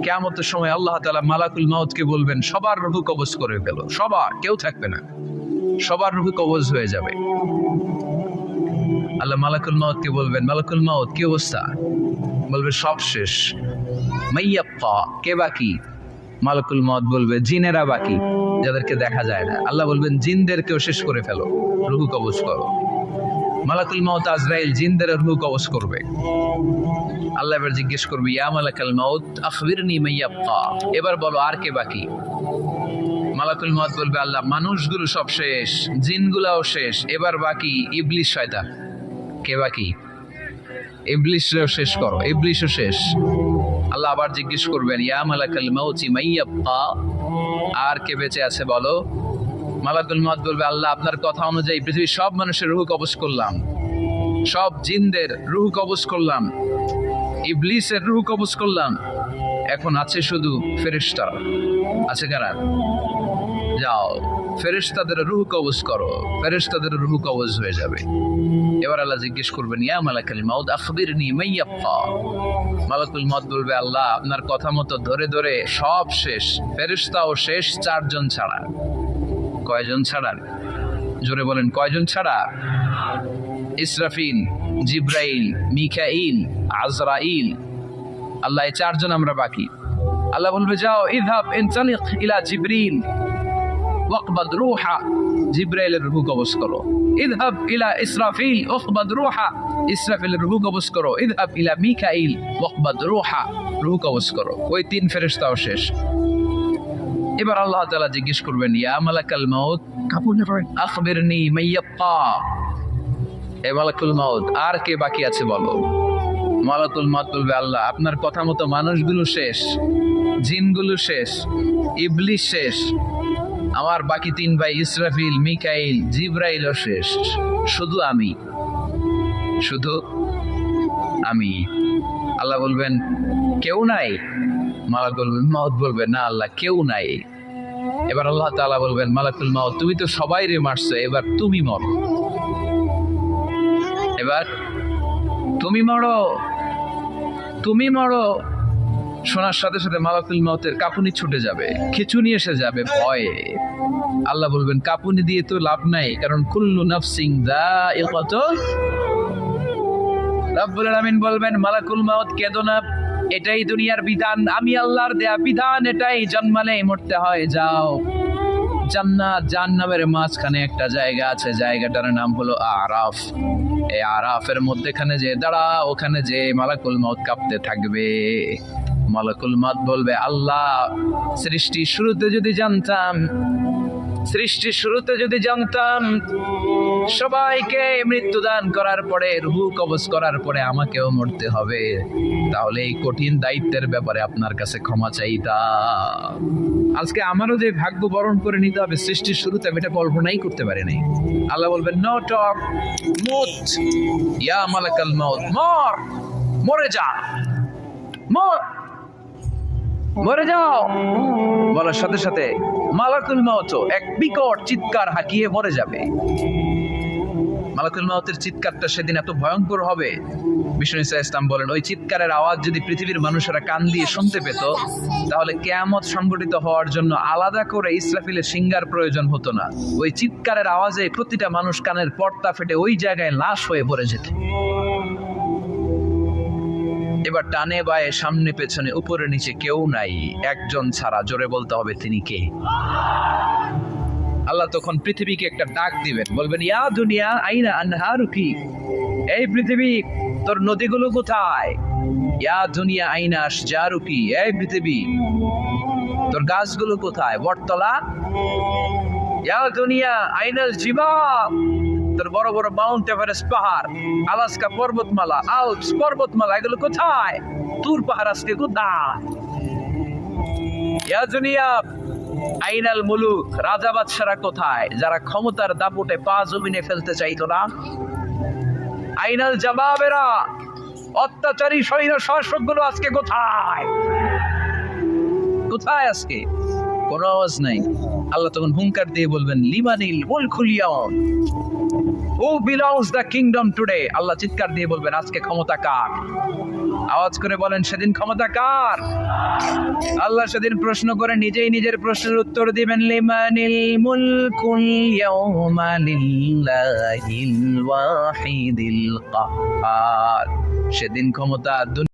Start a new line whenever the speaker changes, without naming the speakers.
কিয়ামতের সময় আল্লাহ তাআলা মালাকুল মাউতকে বলবেন সবার রূহ কবজ করে ফেলো, সবার, কেউ থাকবে না, সবার রূহ কবজ হয়ে যাবে। আল্লাহ মালাকুল মাউতকে বলবেন, মালাকুল মাউত কি অবস্থা? বলবে সব শেষ। মাইয়াক্কা, কে বাকি? মালাকুল মাউত বলবে জিনেরা বাকি, যাদেরকে দেখা যায় না। আল্লাহ বলবেন জিনদেরকেও শেষ করে ফেলো, রূহ কবজ করো। মালাকুল মাউত আজরাইল জিনদের রূহ কবজ করবে। আল্লাহ এবার জিজ্ঞেস করবে, ইয়া মালাকাল মাউত আখবিরনি মাইয়াক্কা, এবার বলো আর কে বাকি? মালাকুল মাউত বলবে, আল্লাহ মানুষগুলো সব শেষ, জিনগুলাও শেষ, এবার বাকি ইবলিস শয়তান। কে বাকি? ইবলিসও শেষ করো, ইবলিসও শেষ। আল্লাহ আবার জিজ্ঞেস করবেন, ইয়া মালাকাল মাউতি মাইয়াক্কা, আর কে বেঁচে আছে বলো? মালাকুল মাউত বলবে, আল্লাহ আপনার কথা অনুযায়ী পৃথিবীর সব মানুষের রূহ কবজ করলাম, সব জিনদের রূহ কবজ করলাম, ইবলিসের রূহ কবজ করলাম, এখন আছে শুধু ফেরেশতা। আছে কারা? যাও ফেরেশতাদের রূহ কবজ করো, ফেরেশতাদের রূহ কবজ হয়ে যাবে। এবার আল্লাহ জিজ্ঞেস করবেন, ইয়া মালাকাল মাউত আখবিরনি মাইয়াক্কা। মালাকুল মাউত বলবে, আল্লাহ আপনার কথা মতো ধরে ধরে সব শেষ, ফেরেশতাও শেষ, 4 জন ছাড়া। কয়জন ছাড়া? জোরে বলেন, কয়জন ছাড়া? ইসরাফিল, জিব্রাইল, মিকাইল, আজরাইল। আল্লাহ এই 4 জন আমরা বাকি। আল্লাহ বলবে, যাও ইযহাব ইনতালিক ইলা জিবরিল ওয়াকবাদ রূহা, জিব্রাইলের রূহ কবজ করো। ইযহাব ইলা ইসরাফিল ওয়াকবাদ রূহা, ইসরাফিলের রূহ কবজ করো। ইযহাব ইলা মিকাইল ওয়াকবাদ রূহা, রূহ কবজ করো। ওই 3 ফেরেশতাও শেষ। এবার আল্লাহ তাআলা জিজ্ঞেস করবেন, ইয়া মালাকাল মাউত আখবিরনি মাইয়াক্কা, এ মালাকুল মাউত আর কে বাকি আছে বলো? মালাকুল মাউত বলবে, আল্লাহ আপনার কথা মতো মানুষগুলো শেষ, জিনগুলো শেষ, ইবলিস শেষ, আমার বাকি 3 ভাই ইসরাফিল, মিকাইল, জিব্রাইলও শেষ, শুধু আমি, শুধু আমি। আল্লাহ বলবেন, কেউ নাই? মালাকুল মাউত বলবে, না আল্লাহ কেউ নাই। এবার আল্লাহ তাআলা বলবেন, মালাকুল মাউত তুমি তো সবাইরে মারছো, এবার তুমি মরো, এবার তুমি মরো, তুমি মরো। শোনার সাথে সাথে মালাকুল মাউতের কাঁপুনি ছুটে যাবে, খিঁচুনি এসে যাবে ভয়ে। আল্লাহ বলবেন, কাঁপুনি দিয়ে তো লাভ নাই, কারণ কুল্লু নাফসিন যায়িকাতুল। রব্বুল আলামিন বলবেন, মালাকুল মাউত কেঁদো না, এটাই দুনিয়ার বিধান, আমি আল্লাহর দেয়া বিধান, এটাই, জন্মালেই মরতে হয়। যাও, জান্নাত জাহান্নামের মাঝখানে একটা জায়গা আছে, জায়গাটার নাম হলো আরাফ। এই আরাফের মধ্যেখানে যে দাঁড়া, ওখানে যে মালাকুল মাউত কাঁপতে থাকবে। মালাকুল মাউত বলবে, আল্লাহ সৃষ্টির শুরুতে যদি জানতাম, সৃষ্টির শুরুতে যদি জানতাম সবাইকে মৃত্যুদান করার পরে, রূহ কবজ করার পরে আমাকেও মরতে হবে, তাহলে এই কঠিন দায়িত্বের ব্যাপারে আপনার কাছে ক্ষমা চাইতাম। আজকে আমারও যে ভাগ্য বরণ করে নিতে হবে সৃষ্টির শুরুতে, আমি এটা কল্পনাই করতে পারি নাই। আল্লাহ বলবেন, নো টক, মুত, ইয়া মালাকাল মাউত, মর, মরে যা, মর, মরে যাও। বলার সাথে সাথে মালাকুল মাউত এক বিকট চিৎকার হাঁকিয়ে মরে যাবে। মালাকুল মাউতের চিৎকারটা সেদিন এত ভয়ঙ্কর হবে, বিষ্ণু ইসা ইসলাম বলেন, ওই চিৎকারের আওয়াজ যদি পৃথিবীর মানুষেরা কান দিয়ে শুনতে পেত, তাহলে কিয়ামত সংঘটিত হওয়ার জন্য আলাদা করে ইসরাফিলের সিঙ্গার প্রয়োজন হতো না। ওই চিৎকারের আওয়াজে প্রতিটা মানুষ কানের পর্দা ফেটে ওই জায়গায় লাশ হয়ে পড়ে যেত। এবার টানে বায়ে, সামনে পেছনে, উপরে নিচে কেউ নাই, একজন ছাড়া। জোরে বলতে হবে, তিনি কে? আল্লাহ তখন পৃথিবীকে একটা ডাক দিবেন, বলবেন, ইয়া দুনিয়া আইনা আনহারুকি, এই পৃথিবী তোর নদীগুলো কোথায়? ইয়া দুনিয়া আইনা আশজারুকি, এই পৃথিবী তোর গাছগুলো কোথায়? বটতলা। ইয়া দুনিয়া আইনাল জিবাল, তোর বড় বড় মাউন্ট এভারেস্ট পাহাড়, আলাস্কা পর্বতমালা, আল্পস পর্বতমালা, এগুলো কোথায়? তুর পাহাড় আজকে কোথায়? ইয়া দুনিয়া আইনাল মুলুক, রাজা বাদশারা কোথায়, যারা ক্ষমতার দাপটে পা জমিনে ফেলতে চাইতো না? আইনাল জাবাবেরা, অত্যাচারী স্বৈর শাসকগুলো আজকে কোথায়? কোথায় আজকে? কোনো আওয়াজ নাই। আল্লাহ তখন হুঙ্কার দিয়ে বলবেন, লিমানিল মুলকুল ইয়াউম, who belongs the kingdom today. Allah চিৎকার দিয়ে বলবেন, আজকে ক্ষমতা কার? আওয়াজ করে বলেন, সেদিন ক্ষমতা কার? আল্লাহ সেদিন প্রশ্ন করে নিজেই নিজের প্রশ্নের উত্তর দিবেন, লিমানিল মুলকুল ইয়াউমা লিল্লাহিল ওয়াহিদিল কাহ্হার। সেদিন ক্ষমতা